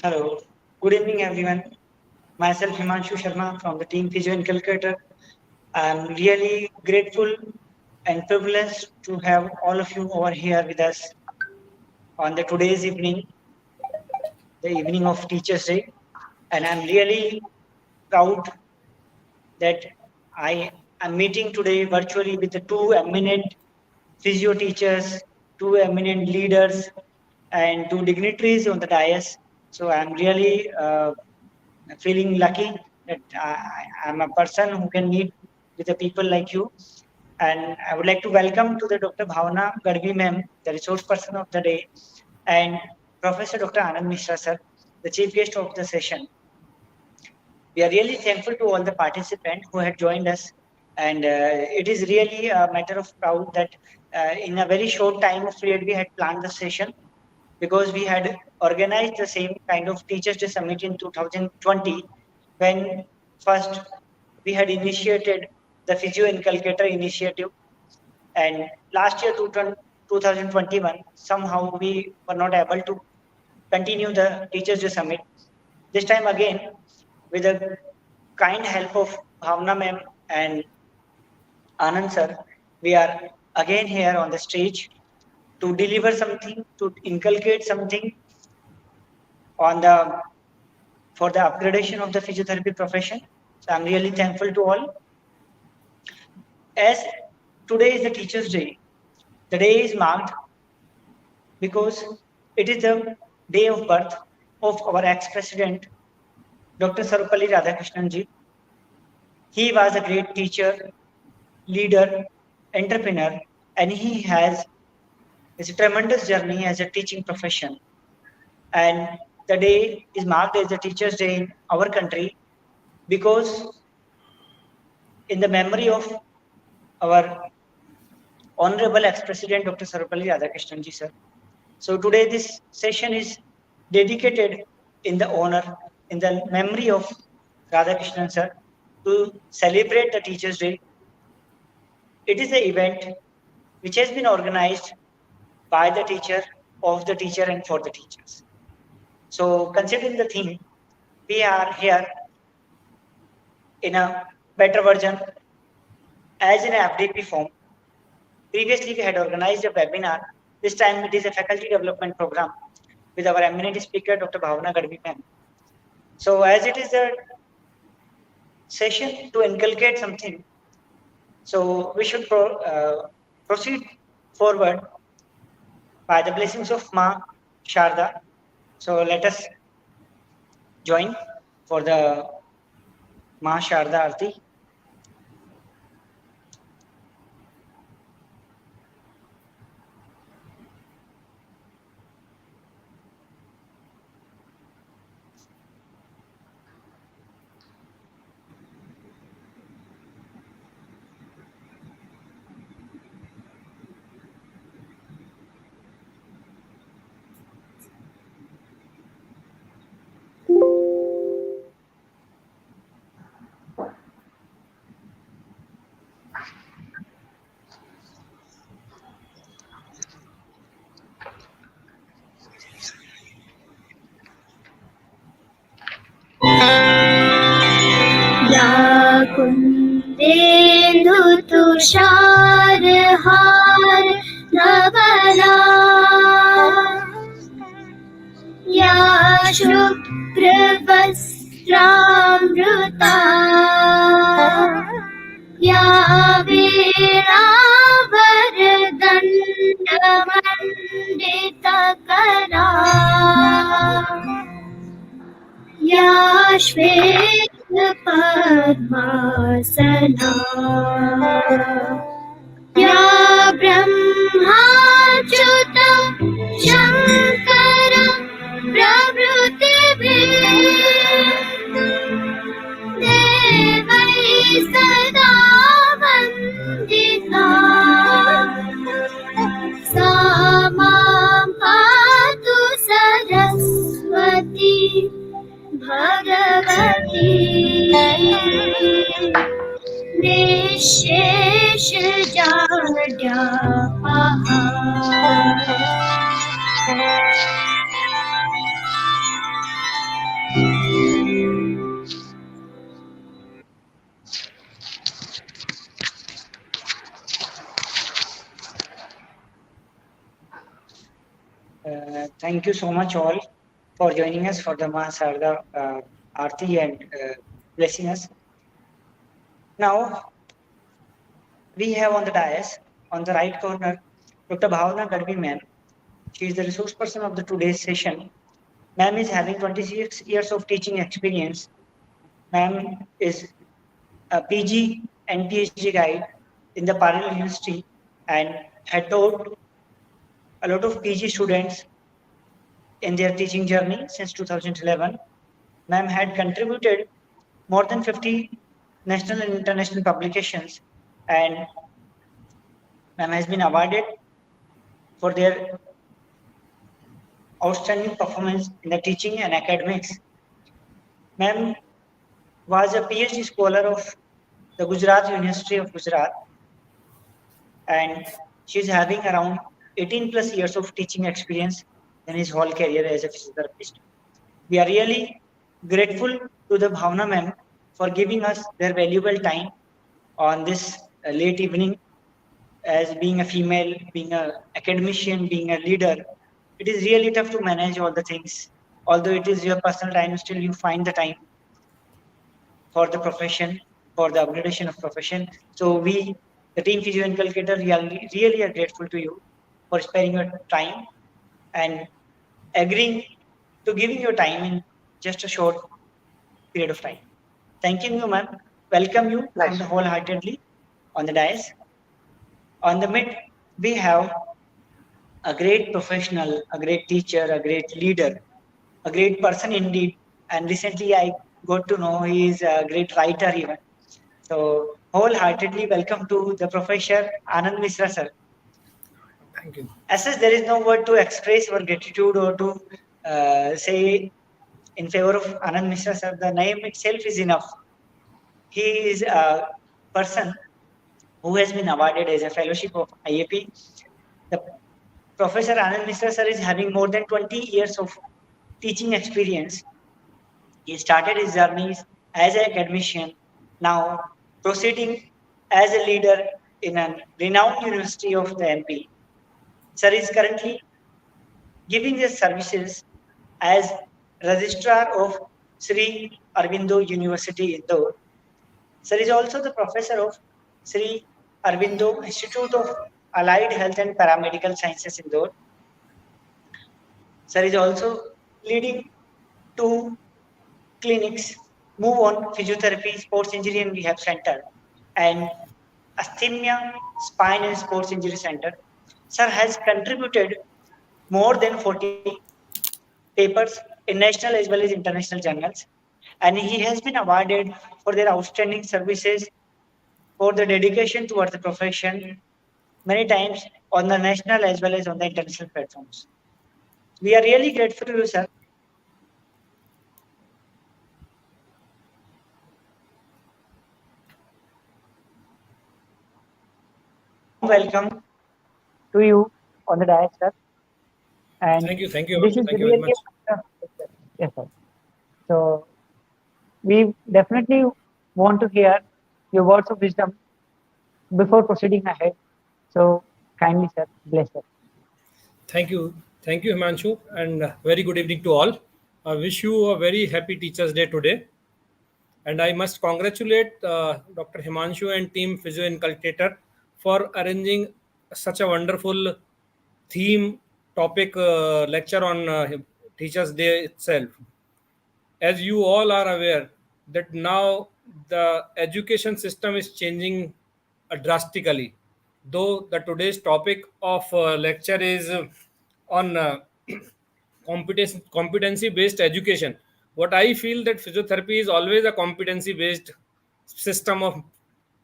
Hello, good evening everyone. Myself Himanshu Sharma from the team Physio Inculcator. I'm really grateful and privileged to have all of you over here with us on the today's evening, the evening of Teachers Day. And I'm really proud that I am meeting today virtually with the two eminent physio teachers, two eminent leaders, and two dignitaries on the dais. So I'm really feeling lucky that I'm a person who can meet with the people like you. And I would like to welcome to the Dr. Bhavana Gadhavi ma'am, the resource person of the day, and Professor Dr. Anand Mishra sir, the chief guest of the session. We are really thankful to all the participants who had joined us. And it is really a matter of proud that in a very short time of period we had planned the session because we had organized the same kind of Teachers Day Summit in 2020 when first we had initiated the Physio Inculcator initiative. And last year, 2021, somehow we were not able to continue the Teachers Day Summit. This time again, with the kind help of Bhavana ma'am and Anand sir, we are again here on the stage to deliver something, to inculcate something on the for the upgradation of the physiotherapy profession. So I'm really thankful to all. As today is the Teachers' Day, the day is marked because it is the day of birth of our ex-president, Dr. Sarvepalli Radhakrishnan ji. He was a great teacher, leader, entrepreneur, and he has a tremendous journey as a teaching profession. And the day is marked as the Teachers' Day in our country because in the memory of our Honorable ex-President Dr. Sarvepalli Radhakrishnan ji sir. So today this session is dedicated in the honor, in the memory of Radhakrishnan sir to celebrate the Teachers' Day. It is an event which has been organized by the teacher, of the teacher, and for the teachers. So considering the theme, we are here in a better version as in an FDP form. Previously, we had organized a webinar. This time, it is a faculty development program with our eminent speaker, Dr. Bhavana Gadhavi ma'am. So, as it is a session to inculcate something, so we should proceed forward by the blessings of Ma Sharda. So, let us join for the Ma Sharda Arti. कुन्देन्दु तुषारहार नवला या शुभ्रवस्त्रामृता या वीणाभरदण्डमण्डितकरा या श्वेतपद्मासना या ब्रह्माच्युत शङ्कर प्रभृतिभिः देवैः सदा वन्दिता सा मां पातु Saraswati Bhagwati निःशेष जाड्यापहा Thank you so much all for joining us for the Mahasarda Aarti and blessing us. Now we have on the dais, on the right corner, Dr. Bhavana Gadhavi ma'am. She is the resource person of the today's session. Ma'am is having 26 years of teaching experience. Ma'am is a PG and PhD guide in the Parul University and had taught a lot of PG students in their teaching journey since 2011. Ma'am had contributed more than 50 national and international publications, and ma'am has been awarded for their outstanding performance in the teaching and academics. Ma'am was a PhD scholar of the Gujrat University of Gujrat, and she's having around 18 plus years of teaching experience in his whole career as a physiotherapist. We are really grateful to the Bhavana ma'am for giving us their valuable time on this late evening. As being a female, being an academician, being a leader, it is really tough to manage all the things. Although it is your personal time, still you find the time for the profession, for the upgradation of profession. So we, the team Physio Inculcator, really are grateful to you for sparing your time and agreeing to giving your time in just a short period of time. Thanking you, ma'am. Welcome you from the wholeheartedly on the dais. On the mid, we have a great professional, a great teacher, a great leader, a great person indeed. And recently I got to know he is a great writer even. So wholeheartedly welcome to the Professor Anand Misra sir. Thank you. As such, there is no word to express our gratitude or to say in favor of Anand Misra sir. The name itself is enough. He is a person who has been awarded as a fellowship of IAP. The Professor Anand Misra sir is having more than 20 years of teaching experience. He started his journeys as an academician, now proceeding as a leader in a renowned university of the MP. Sir is currently giving his services as registrar of Sri Aurobindo University Indore. Sir is also the professor of Sri Aurobindo Institute of Allied Health and Paramedical Sciences Indore. Sir is also leading two clinics, Move On Physiotherapy, Sports Injury and Rehab Center, and Asthenia Spine and Sports Injury Center. Sir has contributed more than 40 papers in national as well as international journals, and he has been awarded for their outstanding services for the dedication towards the profession many times on the national as well as on the international platforms. We are really grateful to you, sir. Welcome to you on the dais, sir. And Thank you. this is Thank you very really much. yes, sir. So we definitely want to hear your words of wisdom before proceeding ahead. So kindly, sir, bless us. Thank you, Himanshu, and very good evening to all. I wish you a very happy Teachers' Day today, and I must congratulate Dr. Himanshu and team Physio Inculcator for arranging such a wonderful theme topic lecture on Teachers' Day itself. As you all are aware that now the education system is changing drastically, though the today's topic of lecture is on competency based education. What I feel that physiotherapy is always a competency based system of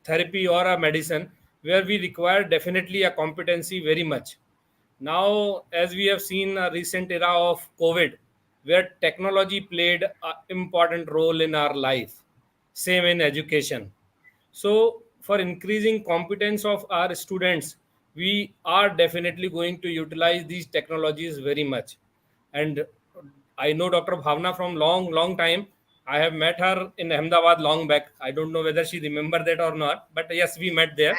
therapy or a medicine, where we require definitely a competency very much. Now, as we have seen a recent era of COVID, where technology played an important role in our life, same in education. So, for increasing competence of our students, we are definitely going to utilize these technologies very much. And I know Dr. Bhavana from long time. I have met her in Ahmedabad long back. I don't know whether she remember that or not, but yes, we met there.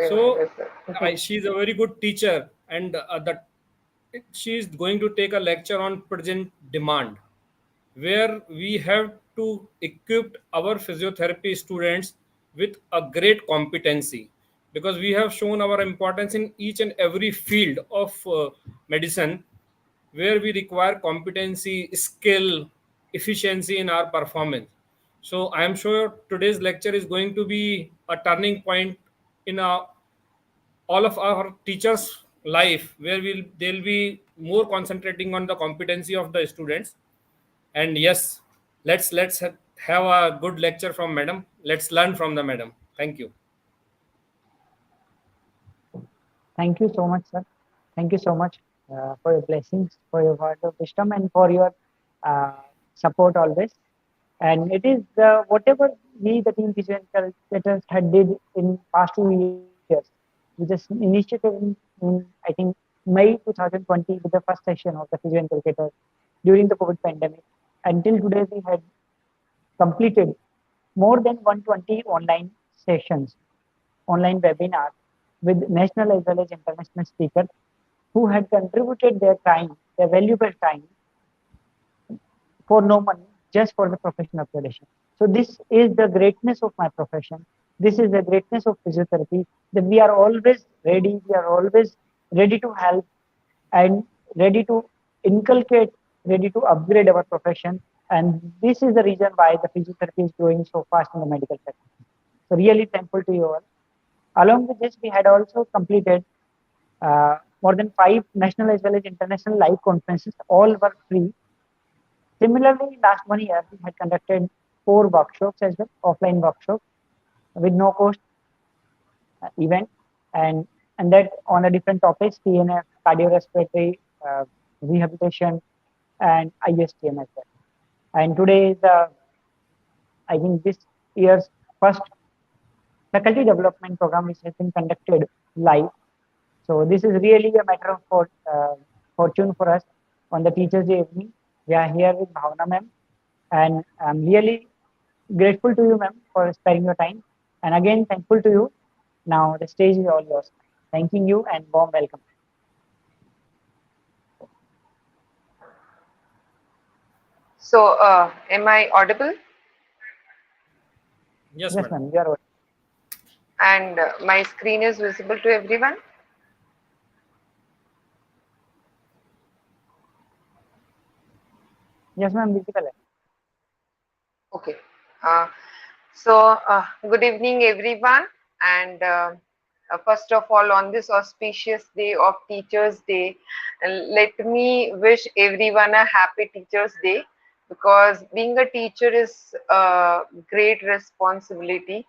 So she's a very good teacher, and the she is going to take a lecture on present demand, where we have to equip our physiotherapy students with a great competency, because we have shown our importance in each and every field of medicine, where we require competency, skill, efficiency in our performance. So I am sure today's lecture is going to be a turning point in all of our teachers' life, where they'll be more concentrating on the competency of the students. And yes, let's have a good lecture from madam. Let's learn from the madam. Thank you. Thank you so much, sir. Thank you so much for your blessings, for your word of wisdom, and for your uh, support always. And it is whatever we, the team Physiotherapy, had did in past 2 years. We just initiated in I think May 2020 with the first session of the Physio during the COVID pandemic. Until today, we had completed more than 120 online sessions, online webinars with national as well as international speakers who had contributed their time, their valuable time for no money, just for the profession upgradation. So this is the greatness of my profession. This is the greatness of physiotherapy, that we are always ready, we are always ready to help and ready to inculcate, ready to upgrade our profession. And this is the reason why the physiotherapy is growing so fast in the medical sector. So really thankful to you all. Along with this, we had also completed more than 5 national as well as international live conferences. All were free. Similarly, last 1 year, we had conducted 4 workshops as well, offline workshops with no cost event, and that on a different topics, TNF, cardiorespiratory, rehabilitation, and ISTM as well. And today is I think this year's first faculty development program which has been conducted live. So this is really a matter of fortune for us on the Teachers' Day evening. We are here with Bhavana ma'am, and I'm really grateful to you, ma'am, for sparing your time. And again, thankful to you. Now the stage is all yours. Thanking you and warm welcome. So, am I audible? Yes, Yes, madam. ma'am, you are audible. And my screen is visible to everyone? Yes, ma'am, visible. Okay. So, good evening, everyone. And first of all, on this auspicious day of Teachers' Day, let me wish everyone a happy Teachers' Day, because being a teacher is a great responsibility.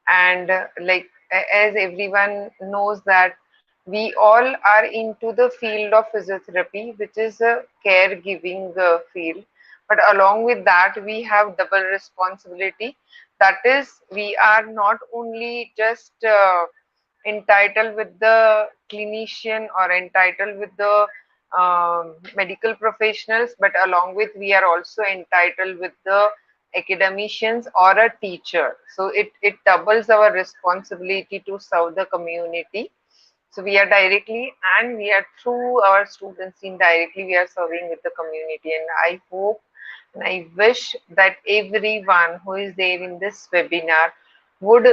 And as everyone knows that we all are into the field of physiotherapy, which is a caregiving field, but along with that we have double responsibility. That is, we are not only just entitled with the clinician or entitled with the medical professionals, but along with we are also entitled with the academicians or a teacher. So it doubles our responsibility to serve the community. So we are directly, and we are through our students indirectly, we are serving with the community. And I hope and I wish that everyone who is there in this webinar would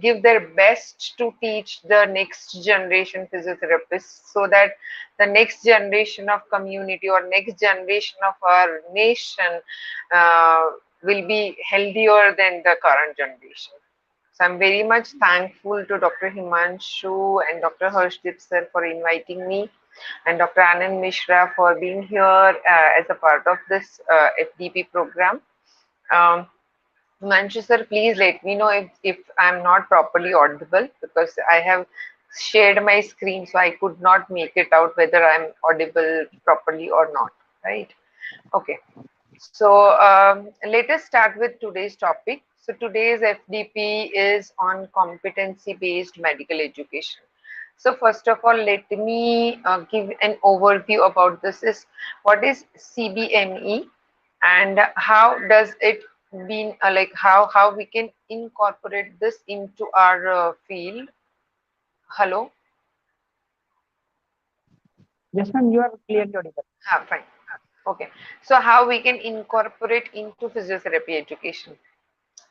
give their best to teach the next generation physiotherapists, so that the next generation of community or next generation of our nation uh, will be healthier than the current generation. So I'm very much thankful to Dr. Himanshu and Dr. Harshdeep sir for inviting me, and Dr. Anand Mishra for being here as a part of this FDP program. Himanshu sir, please let me know if I'm not properly audible, because I have shared my screen, so I could not make it out whether I'm audible properly or not, right? Okay. So let us start with today's topic. So today's FDP is on competency-based medical education. So first of all, let me give an overview about this. Is what is CBME, and how does it mean, like how we can incorporate this into our field. Hello. Yes, ma'am, you are clearly audible. Fine. Okay. So how we can incorporate into physiotherapy education?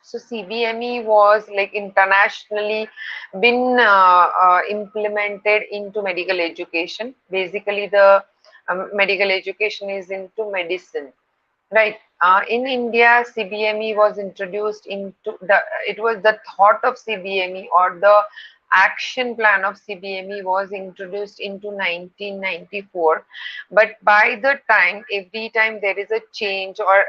So CBME was like internationally been implemented into medical education. Basically, the medical education is into medicine, right? In India, CBME was introduced into the. It was the thought of CBME, or the action plan of CBME was introduced into 1994. But by the time, every time there is a change, or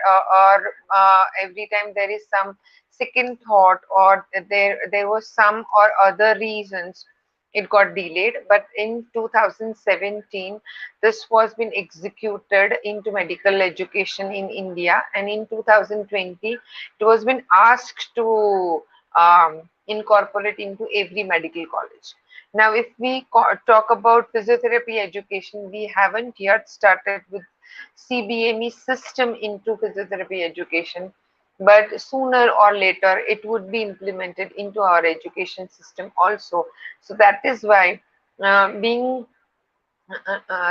every time there is some second thought, or there was some or other reasons, it got delayed. But in 2017, this was been executed into medical education in India, and in 2020 it was been asked to incorporate into every medical college. Now, if we talk about physiotherapy education, we haven't yet started with CBME system into physiotherapy education, but sooner or later it would be implemented into our education system also. So that is why being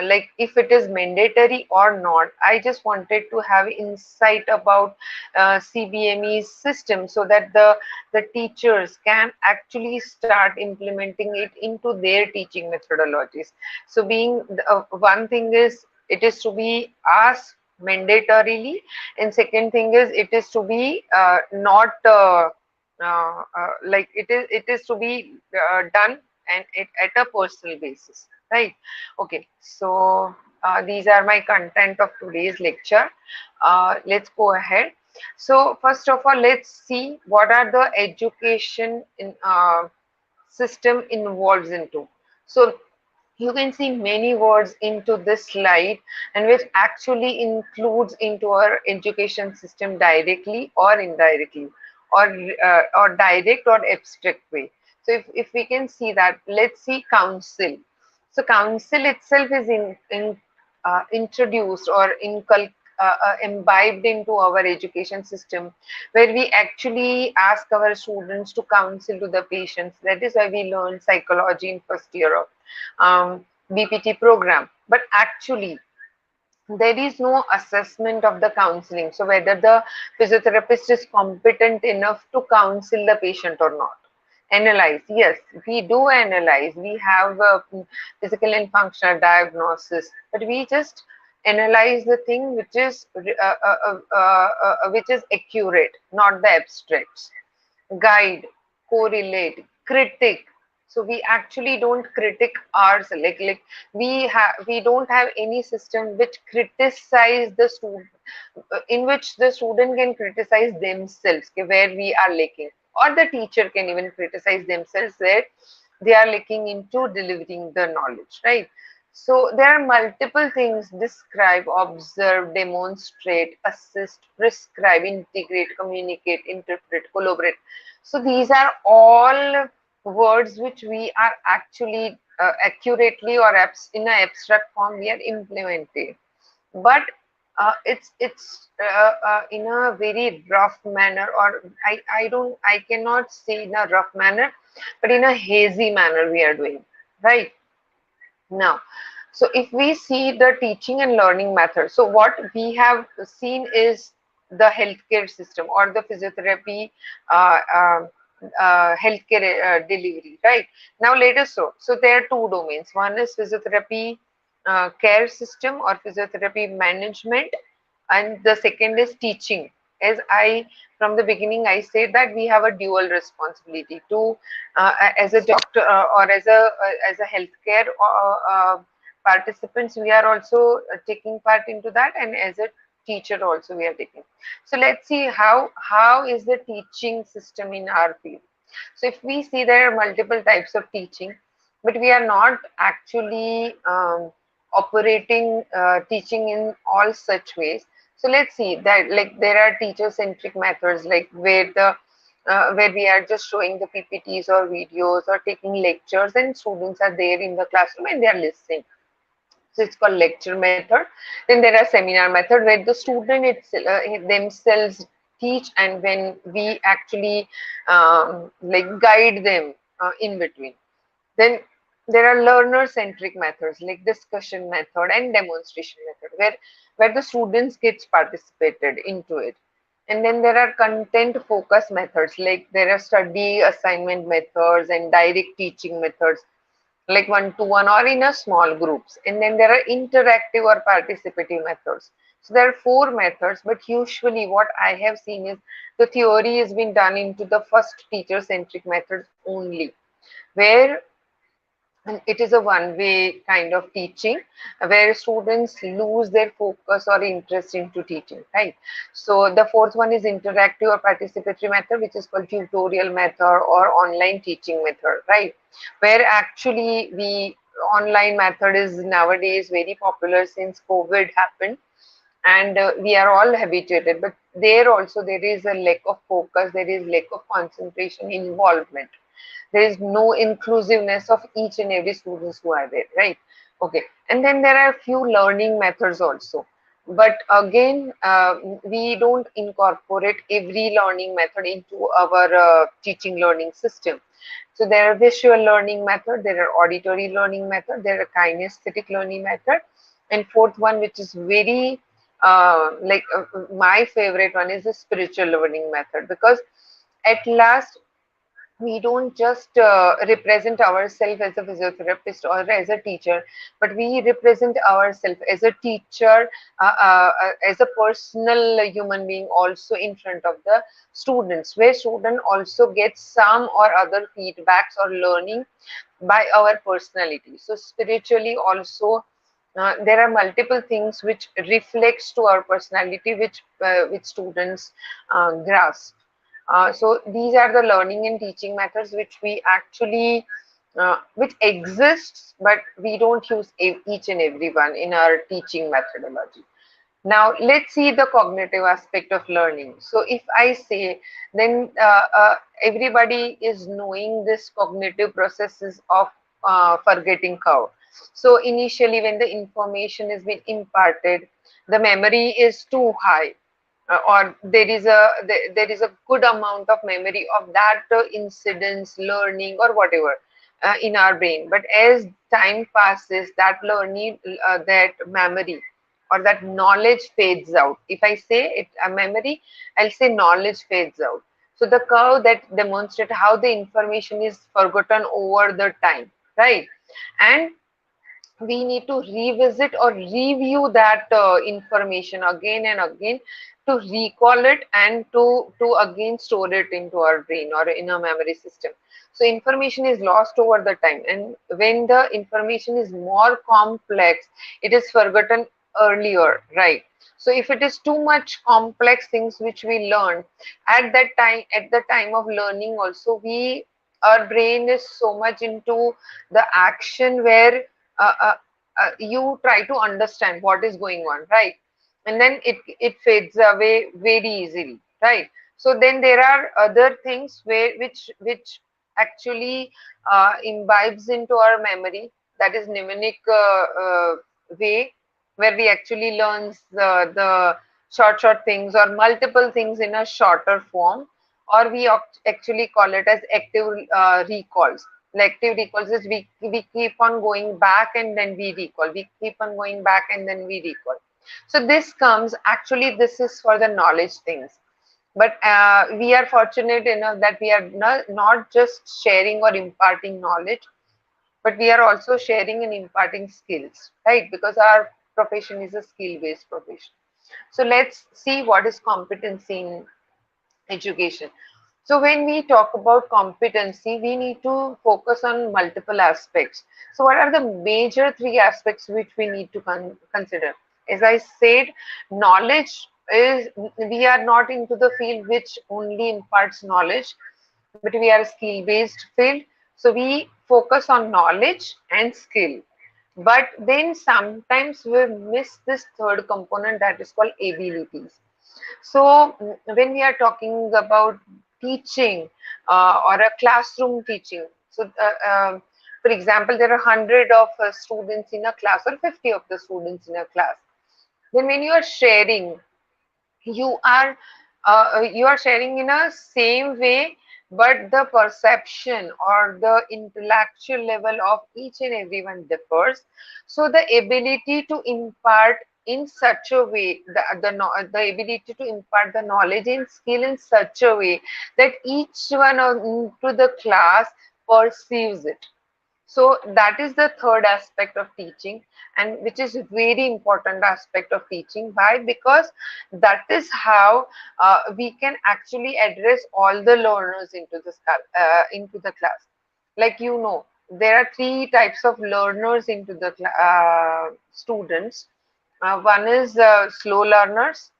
like, if it is mandatory or not, I just wanted to have insight about CBME system, so that the teachers can actually start implementing it into their teaching methodologies. So being one thing is, it is to be asked mandatorily, and second thing is, it is to be not like, it is to be done, and it at a personal basis, right? Okay, so these are my content of today's lecture. Let's go ahead. So first of all, let's see what are the education in system involves into. So you can see many words into this slide, and which actually includes into our education system directly or indirectly, or direct or abstract way. So if we can see that, let's see council. So council itself is introduced or imbibed into our education system, where we actually ask our students to counsel to the patients. That is why we learn psychology in first year of BPT program. But actually, there is no assessment of the counseling. So whether the physiotherapist is competent enough to counsel the patient or not. Analyze, yes, we do analyze. We have a physical and functional diagnosis, but we just analyze the thing which is accurate, not the abstracts. Guide, correlate, critic. So we actually don't critic ours, like we don't have any system which criticize the student, in which the student can criticize themselves, okay, where we are lacking, or the teacher can even criticize themselves where they are lacking into delivering the knowledge, right? So there are multiple things: describe, observe, demonstrate, assist, prescribe, integrate, communicate, interpret, collaborate. So these are all words which we are actually accurately or in an abstract form we are implementing. But it's in a very rough manner, or I cannot say in a rough manner, but in a hazy manner we are doing, right? Now, so if we see the teaching and learning method, so what we have seen is the healthcare system, or the physiotherapy uh, uh, healthcare delivery, right? Now let us so there are two domains. One is physiotherapy care system or physiotherapy management, and the second is teaching. As I, from the beginning, I said that we have a dual responsibility to as a doctor, or as a healthcare participants, we are also taking part into that, and as a teacher also we are taking. So let's see how is the teaching system in our field. So if we see, there are multiple types of teaching, but we are not actually operating teaching in all such ways. So let's see that, like, there are teacher centric methods, like where we are just showing the PPTs or videos or taking lectures, and students are there in the classroom and they are listening. So it's called lecture method. Then there are seminar method, where the student themselves teach, and when we actually like guide them in between. Then there are learner-centric methods like discussion method and demonstration method, where the students gets participated into it. And then there are content focused methods, like there are study assignment methods and direct teaching methods, like one-to-one or in a small groups. And then there are interactive or participative methods. So there are four methods, but usually what I have seen is the theory has been done into the first teacher-centric methods only, where it is a one-way kind of teaching where students lose their focus or interest into teaching, right? So the fourth one is interactive or participatory method, which is called tutorial method or online teaching method, right? Where actually the online method is nowadays very popular since COVID happened, and we are all habituated, but there also there is a lack of focus, there is lack of concentration, involvement. There is no inclusiveness of each and every students who are there, right? Okay. And then there are a few learning methods also, but again we don't incorporate every learning method into our teaching learning system. So there are visual learning method, there are auditory learning method, there are kinesthetic learning method, and fourth one, which is very my favorite one, is the spiritual learning method, because at last we don't just represent ourselves as a physiotherapist or as a teacher, but we represent ourselves as a teacher, as a personal human being also in front of the students, where student also gets some or other feedbacks or learning by our personality. So spiritually also, there are multiple things which reflects to our personality, which students grasp. So these are the learning and teaching methods which we actually which exists, but we don't use each and every one in our teaching methodology. Now let's see the cognitive aspect of learning. So if I say, then everybody is knowing this cognitive processes of forgetting curve. So initially when the information is being imparted, the memory is too high, or there is a good amount of memory of that incidents, learning or whatever in our brain. But as time passes, that learning, that memory or that knowledge fades out. If I say it a memory, I'll say knowledge fades out. So the curve that demonstrates how the information is forgotten over the time, right? And we need to revisit or review that information again and again to recall it and to again store it into our brain or in a memory system. So information is lost over the time, and when the information is more complex, it is forgotten earlier, right? So if it is too much complex things which we learn at that time, at the time of learning also, we, our brain is so much into the action where uh, uh, you try to understand what is going on, right? And then it fades away very easily, right? So then there are other things where which actually imbibes into our memory, that is mnemonic way, where we actually learn the short things or multiple things in a shorter form, or we actually call it as active recalls. Like active recalls is we keep on going back and then we recall, we keep on going back and then we recall. So this comes, actually this is for the knowledge things, but we are fortunate enough that we are not just sharing or imparting knowledge, but we are also sharing and imparting skills, right? Because our profession is a skill based profession. So let's see what is competency in education. So when we talk about competency, we need to focus on multiple aspects. So what are the major three aspects which we need to consider? As I said, knowledge is, we are not into the field which only imparts knowledge, but we are a skill based field. So we focus on knowledge and skill. But then sometimes we miss this third component, that is called abilities. So when we are talking about teaching or a classroom teaching, so for example, there are 100 of students in a class or 50 of the students in a class. Then when you are sharing, you are sharing in a same way but the perception or the intellectual level of each and everyone differs. So the ability to impart in such a way, the ability to impart the knowledge and skill in such a way that each one into the class perceives it. So that is the third aspect of teaching, and which is very important aspect of teaching. Why? Because that is how we can actually address all the learners into the class. Like, you know, there are three types of learners into the students. One is slow learners.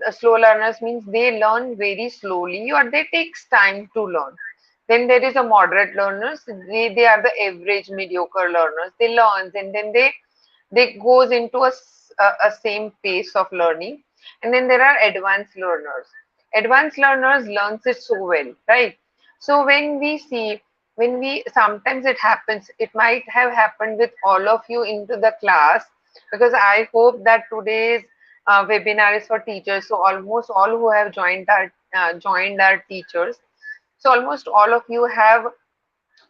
Slow learners means they learn very slowly or they takes time to learn. Then there is a moderate learners. They are the average mediocre learners. They learn and then they goes into a same pace of learning. And then there are advanced learners. Advanced learners learns it so well, right? So when we sometimes it happens, it might have happened with all of you into the class, because I hope that today's webinar is for teachers. So almost all who have joined our teachers. So almost all of you have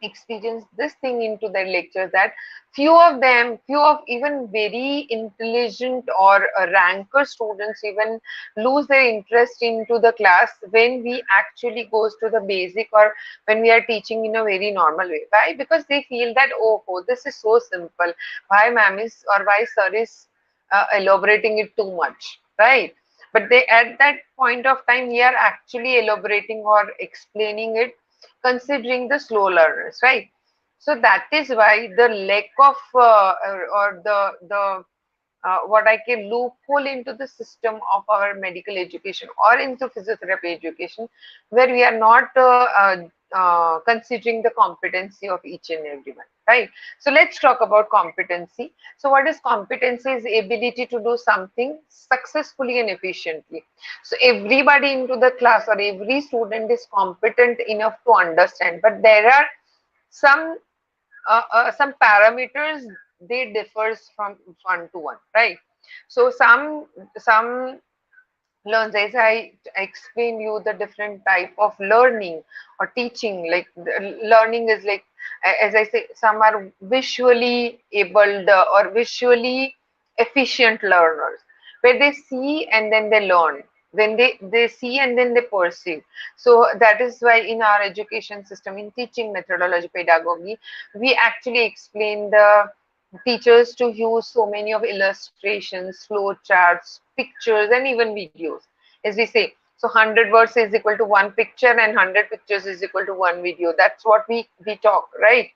experienced this thing into their lectures, that few of even very intelligent or ranker students even lose their interest into the class when we actually goes to the basic, or when we are teaching in a very normal way. Why? Because they feel that, oh, this is so simple. Why ma'am is, or why sir is elaborating it too much, right? But they, at that point of time, we are actually elaborating or explaining it considering the slow learners, right? So that is why the lack of or the what I can loophole into the system of our medical education or into physiotherapy education, where we are not considering the competency of each and everyone, right? So let's talk about competency. So what is competency? Is the ability to do something successfully and efficiently. So everybody into the class or every student is competent enough to understand, but there are some parameters, they differs from one to one, right? So some learns, as I explained you the different type of learning or teaching, like learning is like, as I say, some are visually abled or visually efficient learners, where they see and then they learn, when they see and then they perceive. So that is why in our education system, in teaching methodology pedagogy, we actually explain the teachers to use so many of illustrations, flow charts, pictures, and even videos. As we say, so 100 words is equal to one picture and 100 pictures is equal to one video. That's what we talk, right?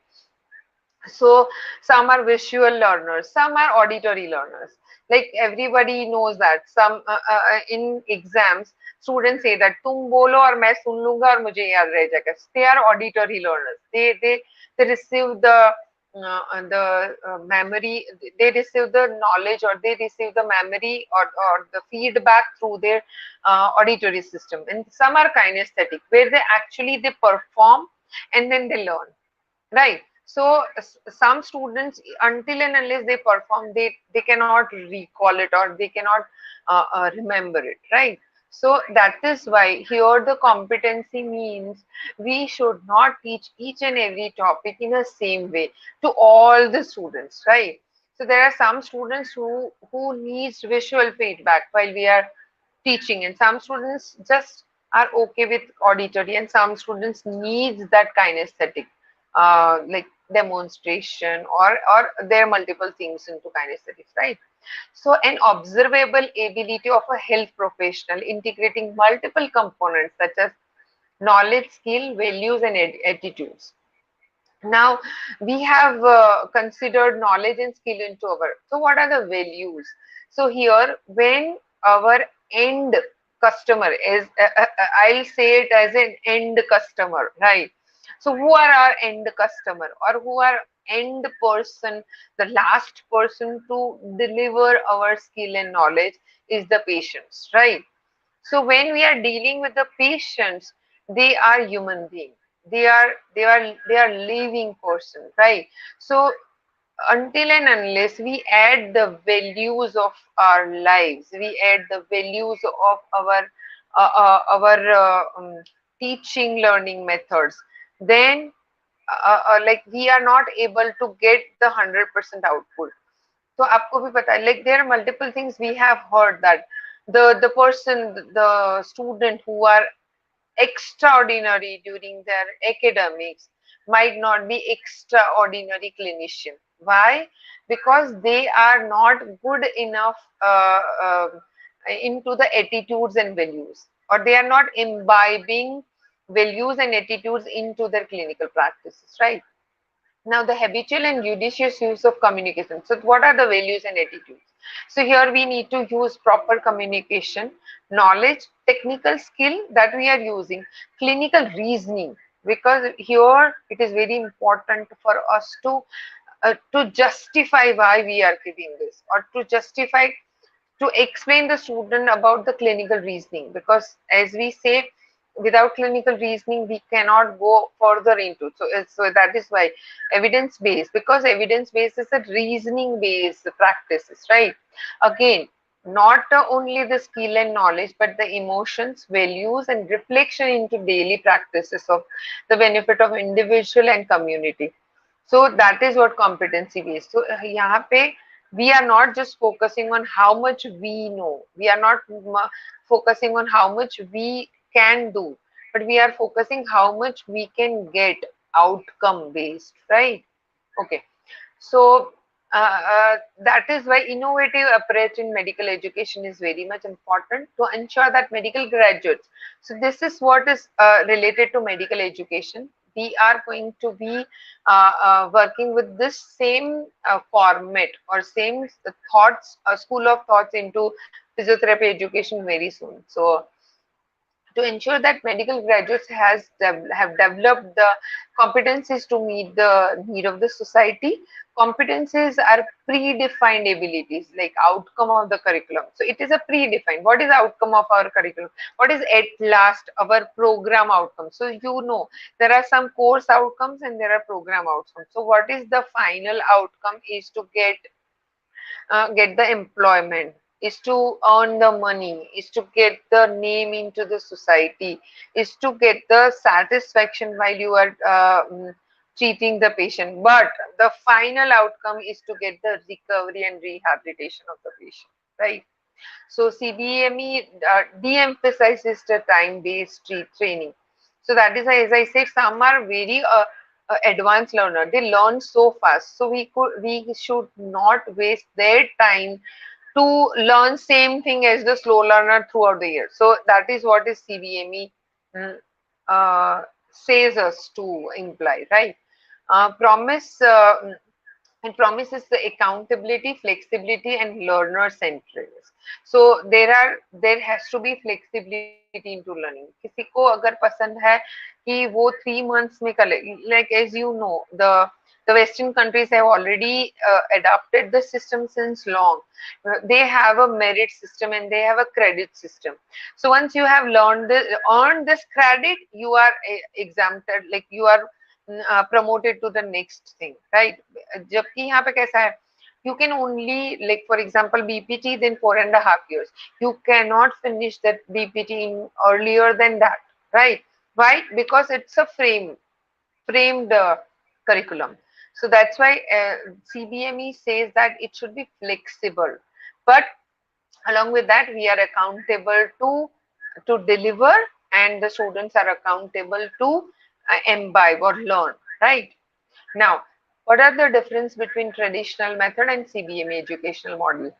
So some are visual learners, some are auditory learners. Like everybody knows that some in exams, students say that तुम बोलो और मैं सुन लूंगा और मुझे याद रह जाएगा. They are auditory learners. They receive the memory, they receive the knowledge, or they receive the memory or the feedback through their auditory system. And some are kinesthetic, where they perform and then they learn, right? So some students, until and unless they perform, they cannot recall it, or they cannot remember it, right? So that is why here the competency means we should not teach each and every topic in the same way to all the students, right? So there are some students who needs visual feedback while we are teaching, and some students just are okay with auditory, and some students needs that kinesthetic like demonstration, or there are multiple things into kinesthetics, right? So an observable ability of a health professional integrating multiple components such as knowledge, skill, values, and attitudes. Now we have considered knowledge and skill into our, so what are the values? So here, when our end customer is I'll say it as an end customer, right? So who are our end customer, or who are end person, the last person to deliver our skill and knowledge is the patients, right? So when we are dealing with the patients, they are human beings. They are living person, right? So until and unless we add the values of our lives, we add the values of our teaching learning methods, then like we are not able to get the 100% output. So आपको भी पता है, like there are multiple things we have heard that the person, the student who are extraordinary during their academics might not be extraordinary clinician. Why? Because they are not good enough into the attitudes and values, or they are not imbibing values and attitudes into their clinical practices, right? Now, the habitual and judicious use of communication. So, what are the values and attitudes? So, here we need to use proper communication, knowledge, technical skill that we are using, clinical reasoning, because here it is very important for us to justify why we are giving this, or to justify, to explain the student about the clinical reasoning, because as we say, without clinical reasoning we cannot go further into. So that is why evidence based, because evidence based is a reasoning based practices, right? Again, not only the skill and knowledge, but the emotions, values and reflection into daily practices of the benefit of individual and community. So that is what competency based. So यहाँ पे we are not just focusing on how much we know, we are not focusing on how much we can do, but we are focusing how much we can get, outcome based, right? Okay, so that is why innovative approach in medical education is very much important to ensure that medical graduates. So this is what is related to medical education. We are going to be working with this same format or same thoughts, school of thoughts into physiotherapy education very soon. So to ensure that medical graduates have developed the competencies to meet the need of the society. Competencies are predefined abilities, like outcome of the curriculum. So it is a predefined. What is outcome of our curriculum? What is at last our program outcome? So you know there are some course outcomes and there are program outcomes. So what is the final outcome is to get the employment, is to earn the money, is to get the name into the society, is to get the satisfaction while you are treating the patient. But the final outcome is to get the recovery and rehabilitation of the patient, right? So CBME de-emphasizes the time-based training. So that is why, as I said, some are very advanced learner. They learn so fast. So we should not waste their time to learn same thing as the slow learner throughout the year. So that is what is CBME says us to imply, right? Promise and promises the accountability, flexibility and learner centeredness. So there has to be flexibility into learning. किसी को अगर पसंद है कि वो 3 months में कर ले, like as you know, the Western countries have already adopted the system since long. They have a merit system and they have a credit system. So once you have earned this credit, you are exempted, like you are promoted to the next thing, right? जबकि यहाँ पे कैसा है, you can only, like for example BPT, then 4.5 years. You cannot finish that BPT in earlier than that, right? Why? Because it's a framed curriculum. So that's why CBME says that it should be flexible, but along with that we are accountable to deliver, and the students are accountable to imbibe or learn, right? Now, what are the difference between traditional method and CBME educational model?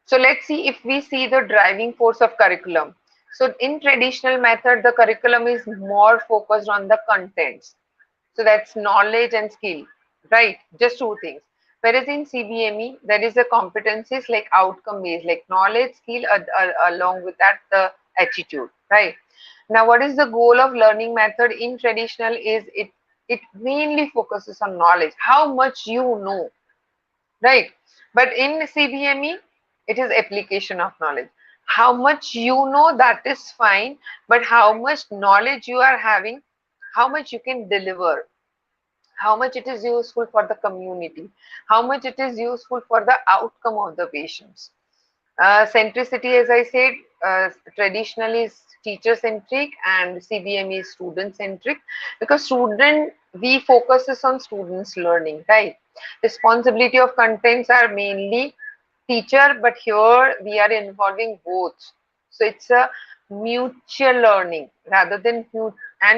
So let's see if we see the driving force of curriculum. So in traditional method, the curriculum is more focused on the contents. So that's knowledge and skill, right? Just two things. Whereas in CBME, there is a competencies like outcome based, like knowledge, skill, along with that, the attitude, right? Now, what is the goal of learning method in traditional is it mainly focuses on knowledge, how much you know, right? But in CBME, it is application of knowledge. How much you know, that is fine, but how much knowledge you are having, how much you can deliver, how much it is useful for the community, how much it is useful for the outcome of the patients. Centricity, as I said, traditionally is teacher centric and CBME is student centric, because we focuses on students learning, right? Responsibility of contents are mainly teacher, but here we are involving both. So it's a mutual learning rather than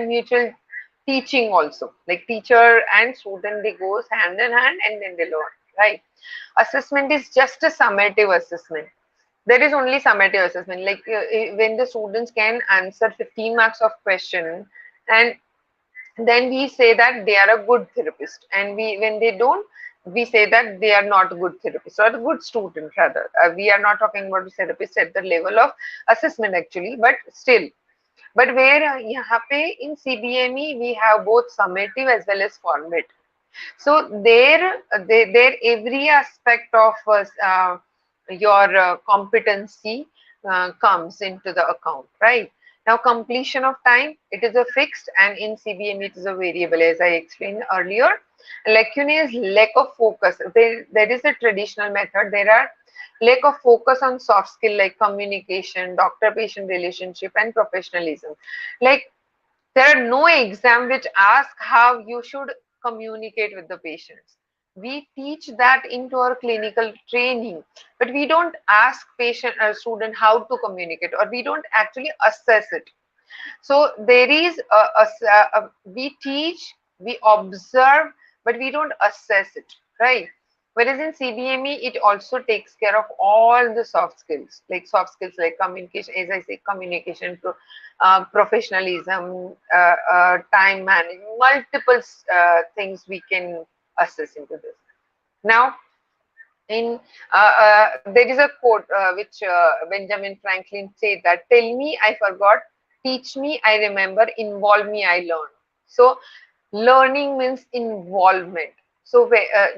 mutual teaching also. Like teacher and student, they goes hand in hand and then they learn, right? Assessment is just a summative assessment. There is only summative assessment. Like when the students can answer 15 marks of question, and then we say that they are a good therapist, and when they don't, we say that they are not a good therapist or a good student rather. We are not talking about therapist at the level of assessment actually, but still. But where यहाँ पे in CBME we have both summative as well as formative. So there every aspect of your competency comes into the account, right? Now, completion of time, it is a fixed, and in CBM it is a variable, as I explained earlier. Lacune is lack of focus. There is a traditional method. There are lack of focus on soft skill like communication, doctor-patient relationship, and professionalism. Like there are no exam which ask how you should communicate with the patients. We teach that into our clinical training, but we don't ask patient or student how to communicate, or we don't actually assess it. So there is we teach, we observe, but we don't assess it, right? Whereas in CBME, it also takes care of all the soft skills like communication, as I say, communication, professionalism, time management, multiple things we can assess into this. Now, in there is a quote which Benjamin Franklin said that, "Tell me, I forgot; teach me, I remember; involve me, I learn." So, learning means involvement. So,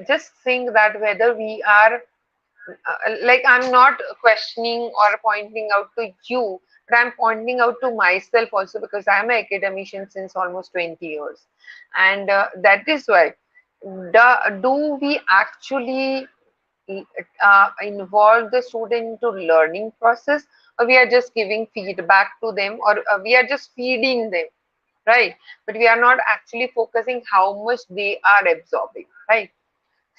just think that whether we are like, I'm not questioning or pointing out to you, but I'm pointing out to myself also, because I'm an academician since almost 20 years, and that is why. Do we actually involve the student into learning process, or we are just giving feedback to them, or we are just feeding them, right? But we are not actually focusing how much they are absorbing, right?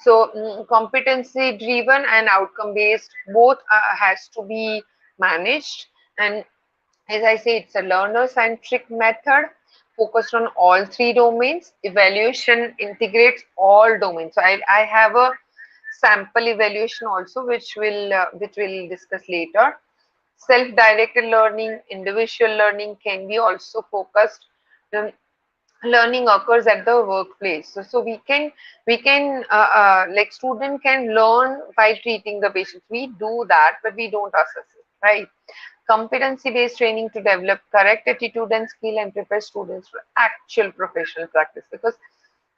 So competency driven and outcome based both has to be managed. And as I say, it's a learner centric method focused on all three domains. Evaluation integrates all domains. So I have a sample evaluation also, which we'll discuss later. Self-directed learning, individual learning can be also focused. Learning occurs at the workplace, so we can like student can learn by treating the patients. We do that, but we don't assess it, right? Competency based training to develop correct attitude and skill and prepare students for actual professional practice, because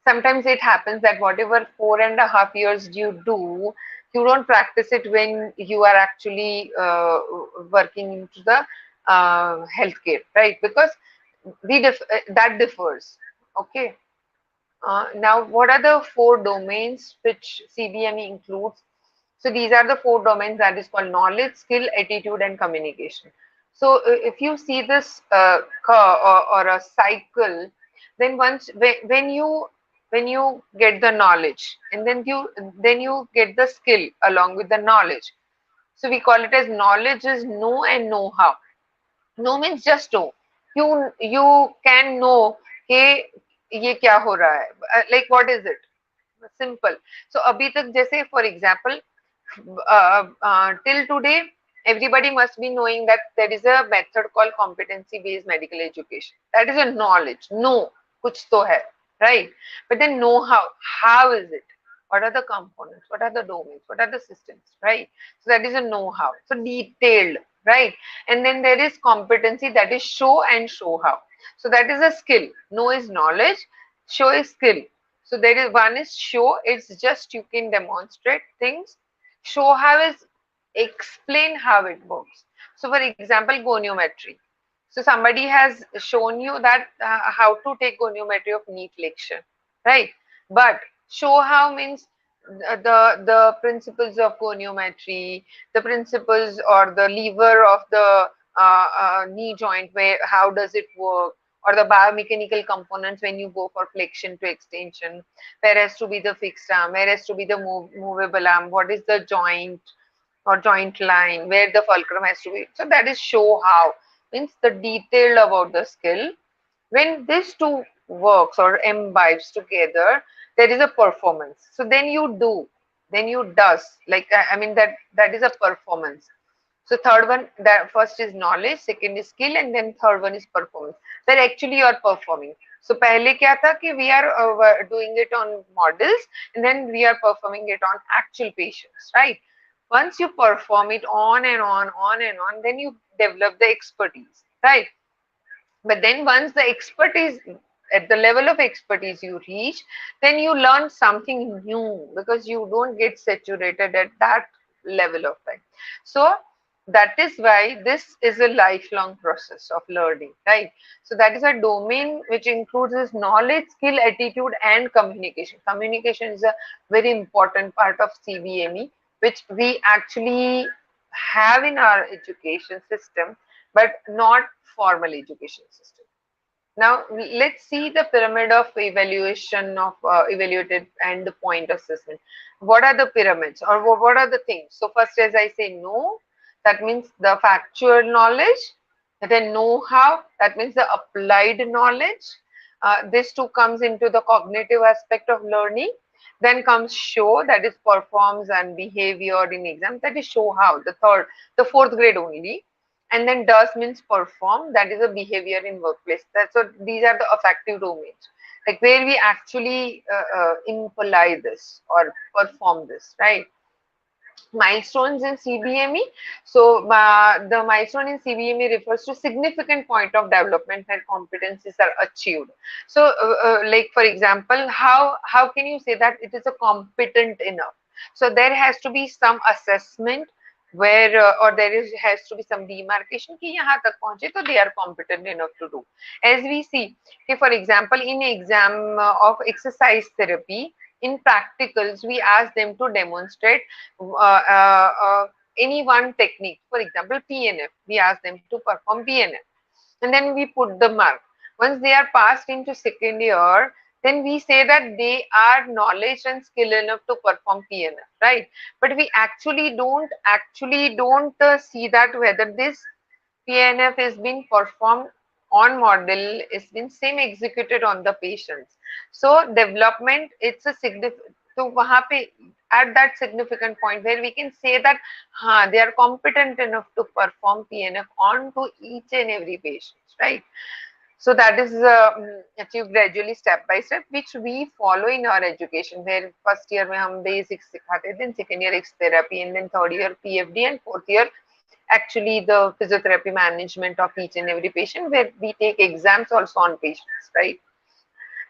sometimes it happens that whatever 4.5 years you do, you don't practice it when you are actually working into the healthcare, right? Because that differs. Okay. Now, what are the 4 domains which CBME includes? So these are the 4 domains, that is called knowledge, skill, attitude, and communication. So if you see this curve or a cycle, then when you get the knowledge, and then you get the skill along with the knowledge. So we call it as knowledge is know and know how. Know means just know. You can know कि ये क्या हो रहा है, like what is it, simple. So अभी तक जैसे for example till today everybody must be knowing that there is a method called competency based medical education. That is a knowledge. No, कुछ तो है, right? But then know how is it? What are the components? What are the domains? What are the systems, right? So that is a know how. So detailed, right? And then there is competency, that is show and show how. So that is a skill. Know is knowledge, show is skill. So there is one is show, it's just you can demonstrate things. Show how is explain how it works. So for example, goniometry. So somebody has shown you that how to take goniometry of knee flexion, right? But show how means the principles of goniometry, the principles or the lever of the knee joint, where how does it work, or the biomechanical components when you go for flexion to extension, where has to be the fixed arm, where has to be the movable arm, what is the joint or joint line, where the fulcrum has to be. So that is show how, means the detail about the skill. When these two works or imbibes together, there is a performance. So then you do, then you does, like I mean that is a performance. So third one, that first is knowledge, second is skill, and then third one is performance, where actually you are performing. So पहले क्या था कि we are doing it on models, and then we are performing it on actual patients, right? Once you perform it on and on and on, then you develop the expertise, right? But then once the expertise, at the level of expertise you reach, then you learn something new, because you don't get saturated at that level of time. So that is why this is a lifelong process of learning, right? So that is a domain which includes this knowledge, skill, attitude, and communication. Communication is a very important part of CBME, which we actually have in our education system, but not formal education system. Now let's see the pyramid of evaluation of evaluated and the point assessment. What are the pyramids, or what are the things? So first, as I say, know, that means the factual knowledge. Then know-how, that means the applied knowledge. This too comes into the cognitive aspect of learning. Then comes show, that is performs and behavior in exam, that is show how, the fourth grade only. And then does means perform, that is a behavior in workplace. That's what, these are the affective domains, like where we actually imply this or perform this, right? Milestones in CBME. So the milestone in CBME refers to significant point of development where competencies are achieved. So like for example, how can you say that it is a competent enough? So there has to be some assessment where or there has to be some demarcation कि यहाँ तक पहुँचे तो they are competent enough to do. As we see, okay, for example, in exam of exercise therapy, in practicals we ask them to demonstrate any one technique. For example, PNF, we ask them to perform PNF, and then we put the mark. Once they are passed into second year, then we say that they are knowledge and skill enough to perform PNF, right? But we actually don't see that whether this PNF is being performed on model, is been same executed on the patients. So development, it's a significant, so वहाँ पे at that significant point where we can say that they are competent enough to perform PNF on to each and every patient, right? So that is achieved gradually, step by step, which we follow in our education, where first year में हम basics सिखाते, then second year X therapy, and then third year PFD, and fourth year actually the physiotherapy management of each and every patient, where we take exams also on patients, right?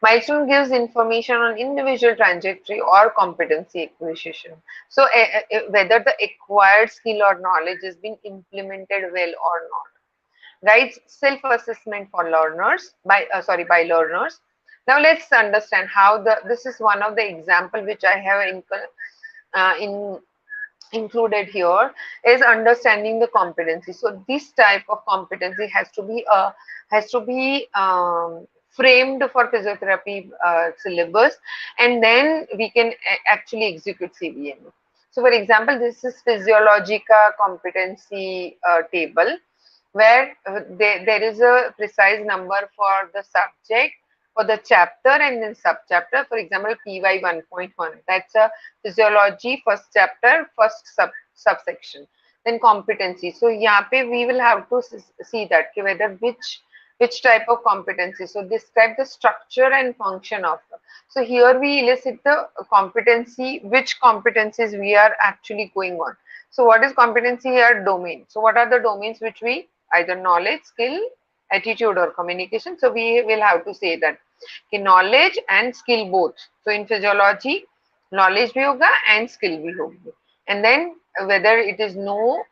Milestone gives information on individual trajectory or competency acquisition. So whether the acquired skill or knowledge has been implemented well or not. Guides self-assessment for learners by learners. Now let's understand how this is one of the example which I have included here, is understanding the competency. So this type of competency has to be framed for physiotherapy syllabus, and then we can actually execute CBME. So for example, this is Physiologica competency table, where there is a precise number for the subject, for the chapter, and then subchapter. For example, PY 1.1, that's a physiology first chapter, first subsection. Then competency. So यहाँ पे we will have to see that whether which type of competency. So describe the structure and function of. So here we elicit the competency, which competencies we are actually going on. So what is competency here? Domain. So what are the domains which we, either knowledge, skill, attitude, or communication? So we will have to say that knowledge and skill both. So in physiology, knowledge bhi hoga and skill bhi hogi. And then whether it is know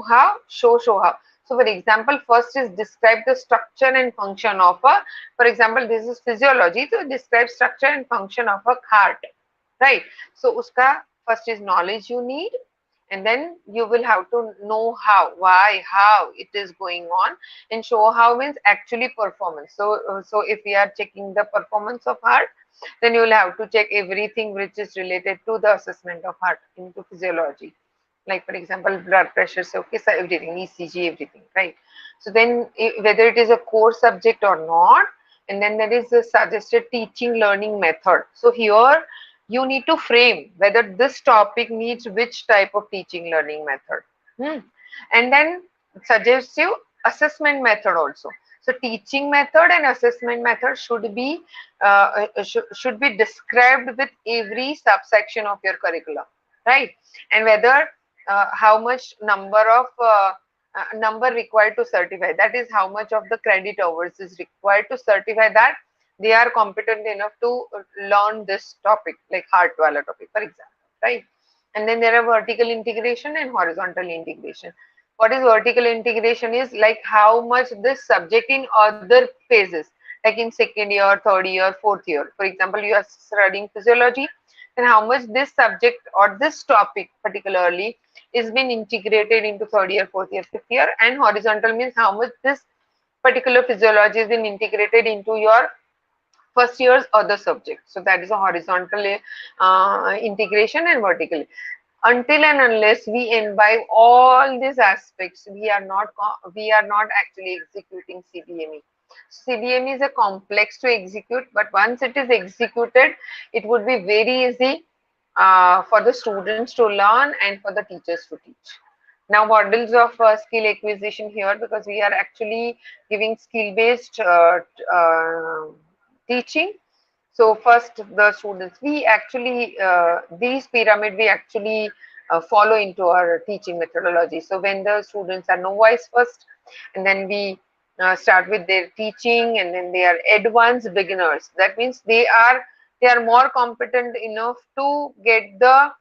how, show how. So for example, first is describe the structure and function of a, for example, this is physiology, so describe structure and function of a heart. right? So uska first is knowledge you need, and then you will have to know how, why, how it is going on, and show how means actually performance. So if we are checking the performance of heart, then you will have to check everything which is related to the assessment of heart into physiology, like for example blood pressure, so okay, so everything, ECG, everything, right? So then whether it is a core subject or not, and then there is a suggested teaching learning method. So here you need to frame whether this topic needs which type of teaching learning method. And then suggests you assessment method also. So teaching method and assessment method should be described with every subsection of your curriculum, right? And whether how much number required to certify, that is how much of the credit hours is required to certify that they are competent enough to learn this topic, like heart wala topic, for example, right? And then there are vertical integration and horizontal integration. What is vertical integration is like how much this subject in other phases, like in second year, third year, fourth year. For example, you are studying physiology, then how much this subject or this topic particularly is been integrated into third year, fourth year, fifth year. And horizontal means how much this particular physiology has been integrated into your first year's other subjects. So that is a horizontal integration, and vertical. Until and unless we imbibe all these aspects, we are not actually executing CBME. CBME is a complex to execute, but once it is executed, it would be very easy for the students to learn and for the teachers to teach. Now, models of skill acquisition here, because we are actually giving skill-based teaching. So first, the students, we actually, these pyramid, we actually follow into our teaching methodology. So when the students are novice first, and then we start with their teaching, and then they are advanced beginners. That means they are more competent enough to get the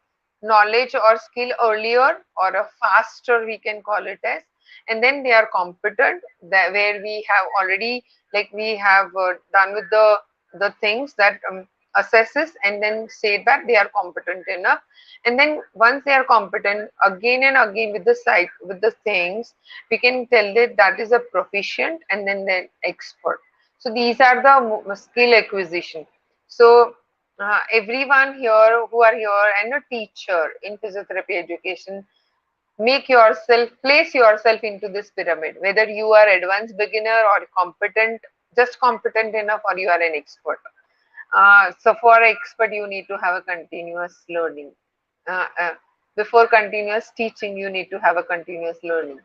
knowledge or skill earlier, or a faster, we can call it as. And then they are competent, that where we have already, like we have done with the things that assesses, and then say that they are competent enough. And then once they are competent, again and again with the site, with the things, we can tell that that is a proficient, and then the expert. So these are the skill acquisition. So everyone here who are here and a teacher in physiotherapy education, place yourself into this pyramid, whether you are advanced beginner or competent, just competent enough, or you are an expert. So for expert, you need to have a continuous learning. Uh, uh, Before continuous teaching, you need to have a continuous learning.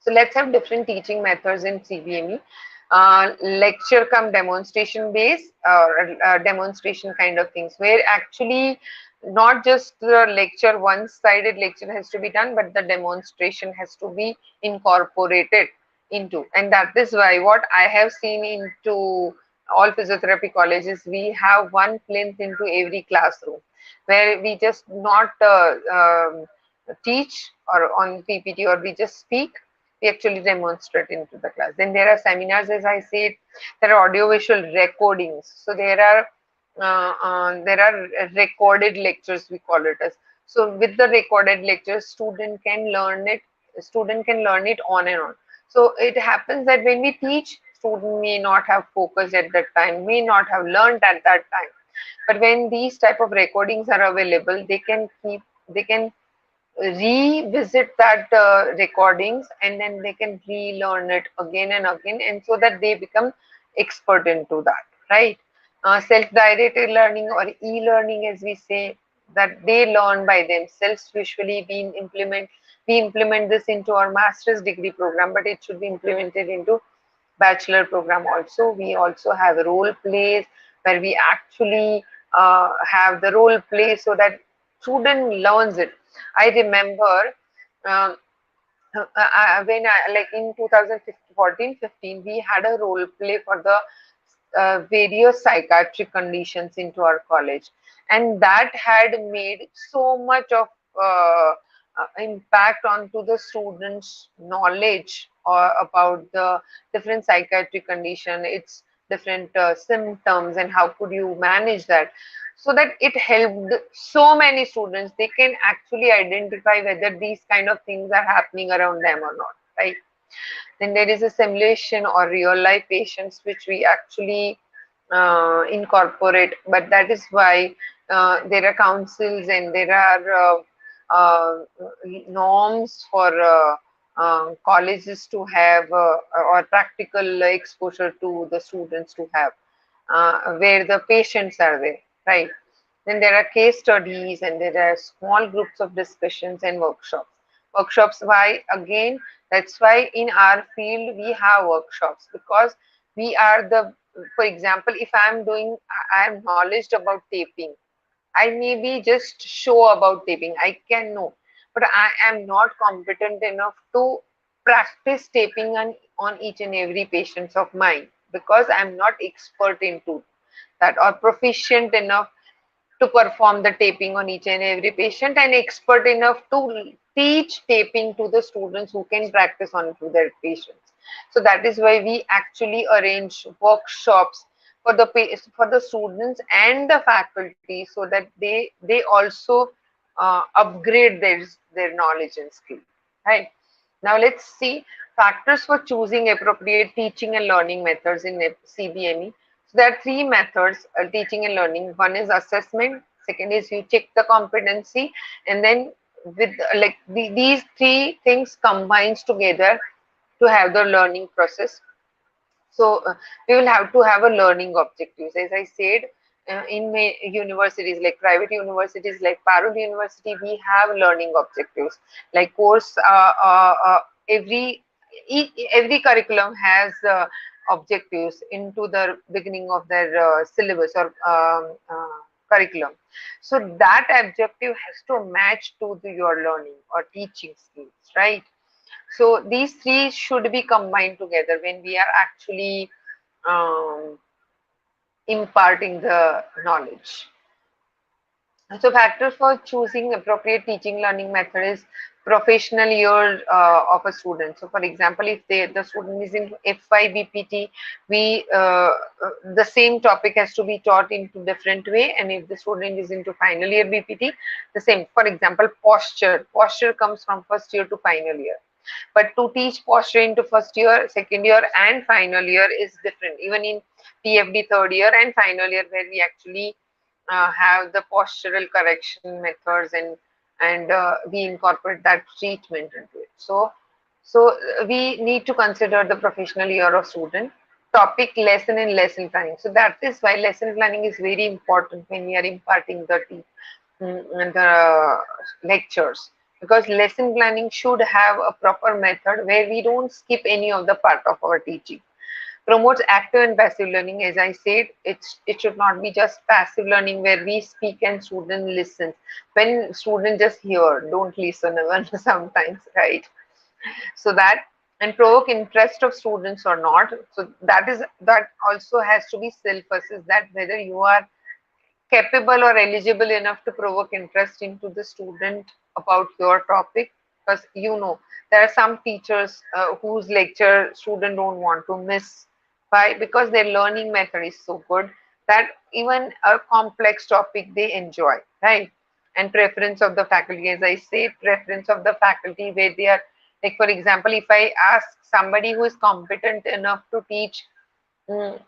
So let's have different teaching methods in CBME. Lecture come demonstration based, or demonstration kind of things, where actually not just the lecture, one-sided lecture has to be done, but the demonstration has to be incorporated into. And that is why what I have seen into all physiotherapy colleges, we have one plinth into every classroom, where we just not teach or on PPT, or we just speak, we actually demonstrate into the class. Then there are seminars, as I said, there are audiovisual recordings. So there are recorded lectures, we call it as. So with the recorded lectures, student can learn it on and on. So it happens that when we teach, student may not have focused at that time, may not have learned at that time. But when these type of recordings are available, they can revisit that recordings, and then they can relearn it again and again, and so that they become expert into that, right? Self-directed learning, or e-learning as we say, that they learn by themselves. Usually we implement this into our master's degree program, but it should be implemented into bachelor program also. We also have role plays, where we actually have the role play, so that student learns it. I remember um, when I, like in 2014-15, we had a role play for the various psychiatric conditions into our college, and that had made so much of impact onto the students' knowledge about the different psychiatric condition, its different symptoms, and how could you manage that. so that it helped so many students. They can actually identify whether these kind of things are happening around them or not, right? Then there is a simulation or real life patients which we actually incorporate, but that is why there are councils and there are norms for colleges to have or practical exposure to the students to have where the patients are there, right? Then there are case studies and there are small groups of discussions and workshops. Workshops, why? Again, that's why in our field we have workshops, because we are the, for example, if I am knowledge about taping, I may be just show about taping, I can know, but I am not competent enough to practice taping on each and every patient of mine, because I'm not expert into that or proficient enough to perform the taping on each and every patient and expert enough to teach taping to the students who can practice on to their patients. So that is why we actually arrange workshops for the students and the faculty, so that they also upgrade their knowledge and skill, right? Now let's see factors for choosing appropriate teaching and learning methods in CBME. So there are three methods teaching and learning. One is assessment, second is you check the competency, and then with like these three things combines together to have the learning process. So we will have to have a learning objectives. As I said, in universities like private universities like Parul University, we have learning objectives like course. Every curriculum has objectives into the beginning of their syllabus or curriculum. So that objective has to match to your learning or teaching skills, right? So these three should be combined together when we are actually um, imparting the knowledge. So factors for choosing appropriate teaching learning method is professional year of a student. So for example, if the student is in F5 BPT, the same topic has to be taught into different way, and if the student is into final year BPT, the same. For example, posture comes from first year to final year. But to teach posture into first year, second year, and final year is different. Even in PFD third year and final year, where we actually have the postural correction methods and we incorporate that treatment into it. So we need to consider the professional year of student, topic, lesson, and lesson planning. So that is why lesson planning is very important when we are imparting the lectures, because lesson planning should have a proper method where we don't skip any of the part of our teaching. Promotes active and passive learning. As I said, it should not be just passive learning where we speak and student listens. When student just hear, don't listen even sometimes, right? So that, and provoke interest of students or not. So that also has to be self-assessed, that whether you are capable or eligible enough to provoke interest into the student about your topic. Because there are some teachers whose lecture student don't want to miss, why? Because their learning method is so good that even a complex topic they enjoy, right? And preference of the faculty, as I say, preference of the faculty where they are, like for example, if I ask somebody who is competent enough to teach mm,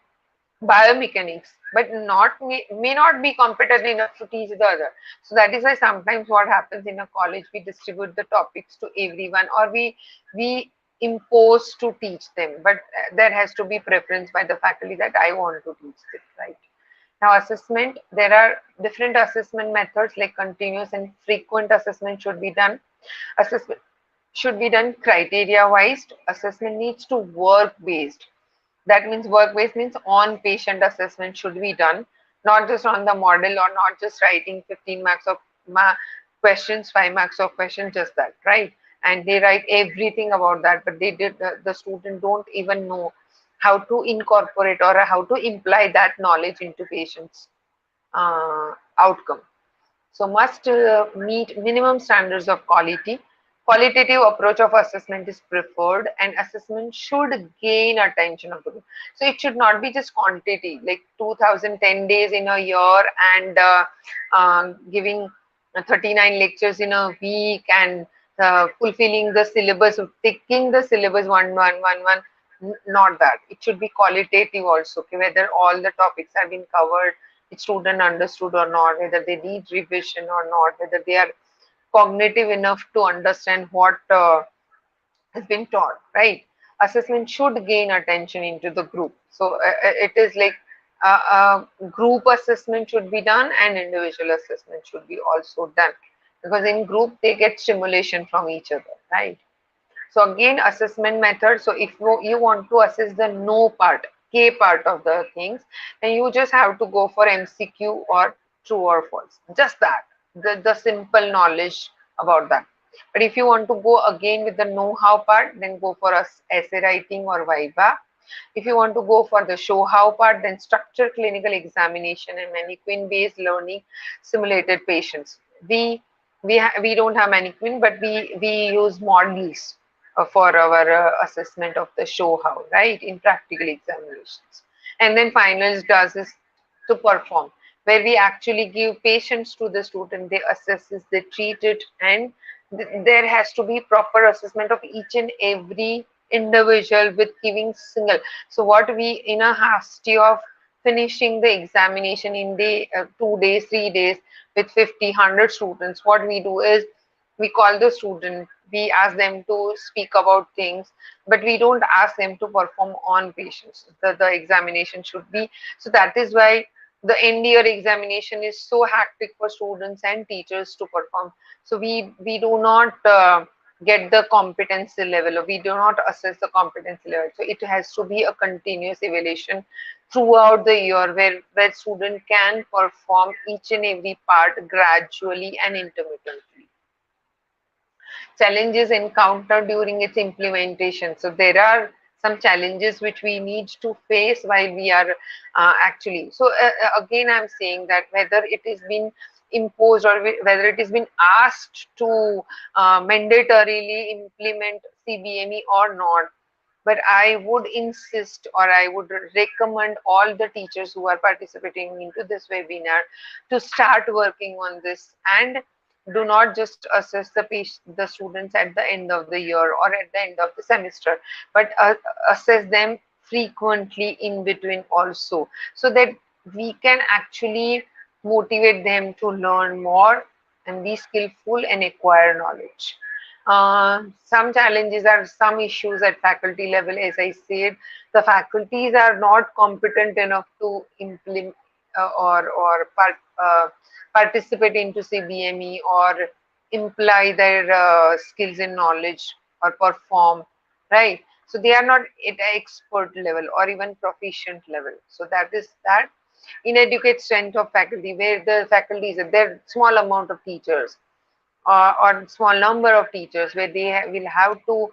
biomechanics, but may not be competent enough to teach the other. So that is why sometimes what happens in a college, we distribute the topics to everyone, or we impose to teach them, but there has to be preference by the faculty that I want to teach this, right? Now assessment, there are different assessment methods like continuous and frequent assessment should be done. Assessment should be done criteria wise. Assessment needs to work based. That means work-based means on patient assessment should be done, not just on the model or not just writing 15 marks of questions, 5 marks of questions, just that, right? And they write everything about that, but the student don't even know how to incorporate or how to imply that knowledge into patients' outcome. So must meet minimum standards of quality. Qualitative approach of assessment is preferred, and assessment should gain attention of the group. So it should not be just quantity, like 2010 days in a year and giving 39 lectures in a week and fulfilling the syllabus, taking the syllabus one. Not that. It should be qualitative also. Okay, whether all the topics have been covered, the student understood or not, whether they need revision or not, whether they are cognitive enough to understand what has been taught, right? Assessment should gain attention into the group. So it is like group assessment should be done and individual assessment should be also done, because in group they get stimulation from each other, right? So again, assessment method. So if you want to assess the no part, K part of the things, then you just have to go for MCQ or true or false. Just that, the simple knowledge about that. But if you want to go again with the know-how part, then go for a essay writing or Viva. If you want to go for the show-how part, then structured clinical examination and mannequin-based learning simulated patients. We don't have mannequin, but we use models for our assessment of the show-how, right, in practical examinations. And then finals does is to perform, where we actually give patients to the student, they assess this, they treat it, and there has to be proper assessment of each and every individual with giving single. So what we, in a hasty of finishing the examination in day 2 days, 3 days with 50, 100 students, what we do is we call the student, we ask them to speak about things, but we don't ask them to perform on patients. The examination should be, so that is why the end year examination is so hectic for students and teachers to perform. So we do not get the competency level, or we do not assess the competency level. So it has to be a continuous evaluation throughout the year, where student can perform each and every part gradually and intermittently. Challenges encountered during its implementation. So there are some challenges which we need to face while we are actually. So again, I'm saying that whether it is been imposed or whether it has been asked to mandatorily implement CBME or not, but I would insist, or I would recommend all the teachers who are participating into this webinar to start working on this, and do not just assess the students at the end of the year or at the end of the semester, but assess them frequently in between also, so that we can actually motivate them to learn more and be skillful and acquire knowledge. Some challenges are some issues at faculty level. As I said, the faculties are not competent enough to implement participate into CBME or imply their skills and knowledge or perform, right? So they are not at expert level or even proficient level. So that is that. Inadequate strength of faculty, where the faculty is there, small amount of teachers or small number of teachers, where they will have to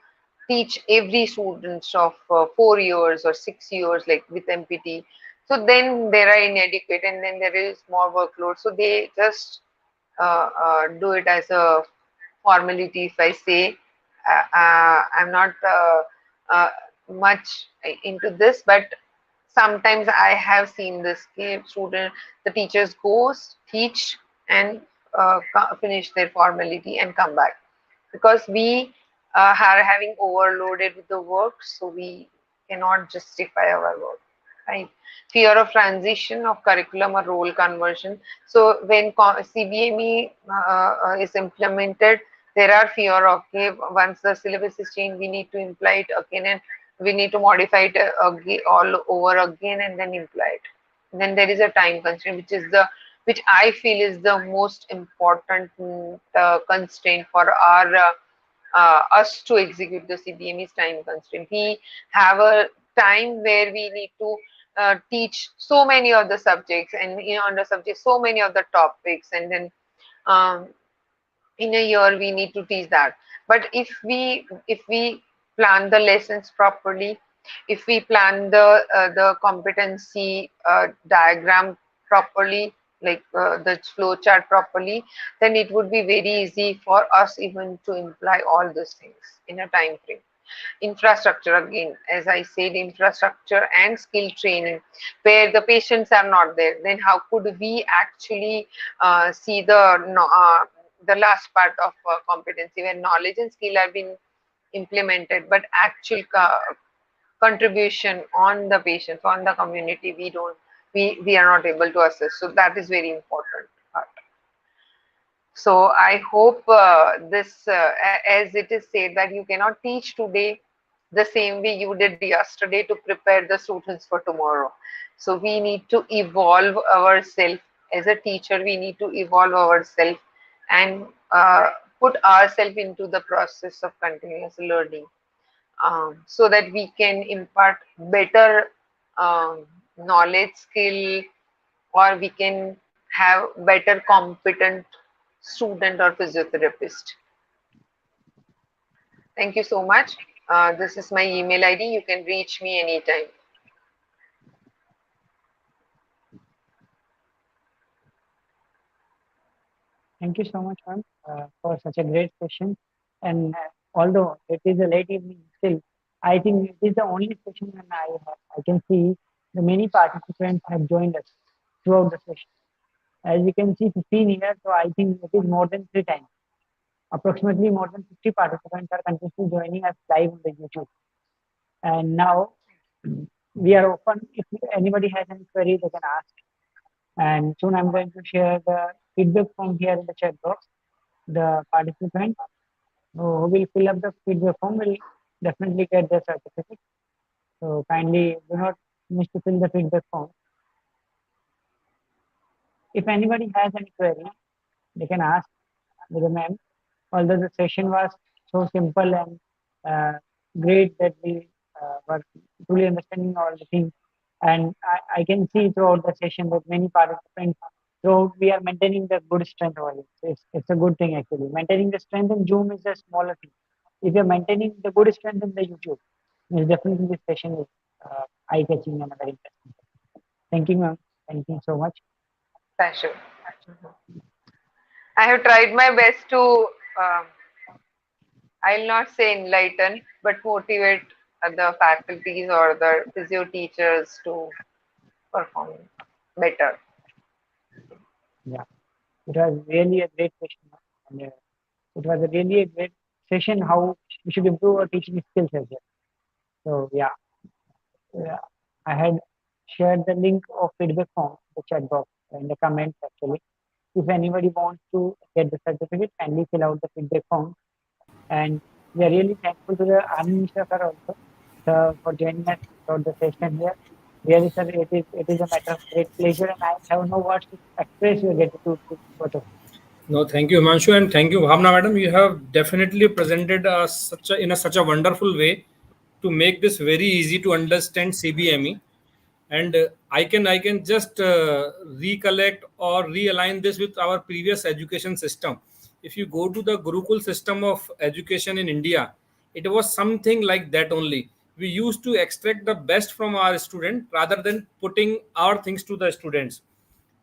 teach every student of 4 years or 6 years, like with MPT. So then there are inadequate, and then there is more workload. So they just do it as a formality. If I say, I'm not much into this, but sometimes I have seen this student, the teachers goes, teach, and finish their formality and come back, because we are having overloaded with the work, so we cannot justify our work, right? Fear of transition of curriculum or role conversion. So when CBME is implemented, there are fear of, okay, once the syllabus is changed, we need to imply it again, and we need to modify it all over again and then imply it. And then there is a time constraint, which I feel is the most important constraint for our us to execute the CBME's time constraint. We have a time where we need to teach so many of the subjects, and on the subject so many of the topics, and then in a year we need to teach that. But if we plan the lessons properly, if we plan the competency diagram properly, the flow chart properly, then it would be very easy for us even to imply all those things in a time frame. Infrastructure, again, as I said, infrastructure and skill training, where the patients are not there, then how could we actually see the last part of competency, where knowledge and skill are being implemented, but actual contribution on the patients, on the community, we are not able to assess. So that is very important part. So I hope this, as it is said, that you cannot teach today the same way you did yesterday to prepare the students for tomorrow. So we need to evolve ourselves as a teacher. We need to evolve ourselves and put ourselves into the process of continuous learning, so that we can impart better knowledge, skill, or we can have better competent student or physiotherapist. Thank you so much. This is my email ID. You can reach me anytime. Thank you so much, ma'am, for such a great session. And although it is a late evening, still, I think it is the only session when I can see the many participants have joined us throughout the session. As you can see, 15 here, so I think it is more than 3 times. Approximately more than 50 participants are continuously joining us live on the YouTube. And now we are open. If anybody has any query, they can ask. And soon I'm going to share the feedback form here in the chat box. The participant who will fill up the feedback form will definitely get the certificate. So kindly do not miss to fill the feedback form. If anybody has any query, they can ask with the ma'am. Although the session was so simple and great that we were truly understanding all the things. And I can see throughout the session that many participants, throughout we are maintaining the good strength only. So it's a good thing actually. Maintaining the strength in Zoom is a smaller thing. If you're maintaining the good strength in the YouTube, then definitely this session is eye-catching and very interesting. Thank you, ma'am. Thank you so much. Pleasure. I have tried my best to, I'll not say enlighten, but motivate the faculties or the physio teachers to perform better. Yeah, it was really a great session, and it was really a great session how we should improve our teaching skills as well. So yeah, I had shared the link of feedback form, the chat box, in the comments actually. If anybody wants to get the certificate, kindly fill out the feedback form. And we are really thankful to the Anand Mishra sir also for joining us for the session here. Really, sir, it is a matter of great pleasure, and I have no words to express your gratitude to both of you. No, thank you, Himanshu, and thank you, Bhavana, madam. You have definitely presented such a wonderful way to make this very easy to understand CBME. And I can just recollect or realign this with our previous education system. If you go to the Gurukul system of education in India, it was something like that only. We used to extract the best from our student rather than putting our things to the students.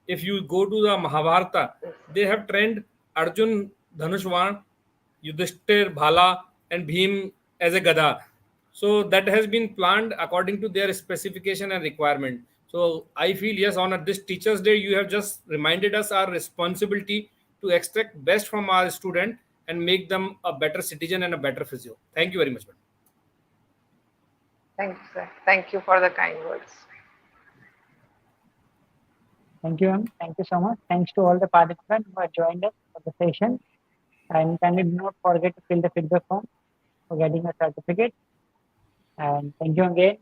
If you go to the Mahabharata, they have trained Arjun Dhanushwan, Yudhishthir Bhala, and Bhim as a Gada. So that has been planned according to their specification and requirement. So I feel yes, on this Teachers' Day, you have just reminded us our responsibility to extract best from our student and make them a better citizen and a better physio. Thank you very much, madam. Thank you, sir. Thank you for the kind words. Thank you, ma'am. Thank you so much. Thanks to all the participants who have joined us for the session. And kindly do not forget to fill the feedback form for getting a certificate. And thank you again,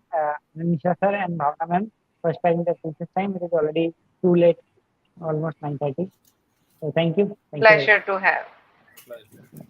Nisha sir and Bhavana ma'am, for sparing the precious time. It is already too late, almost 9:30. So thank you. Thank you. Pleasure to have. Pleasure.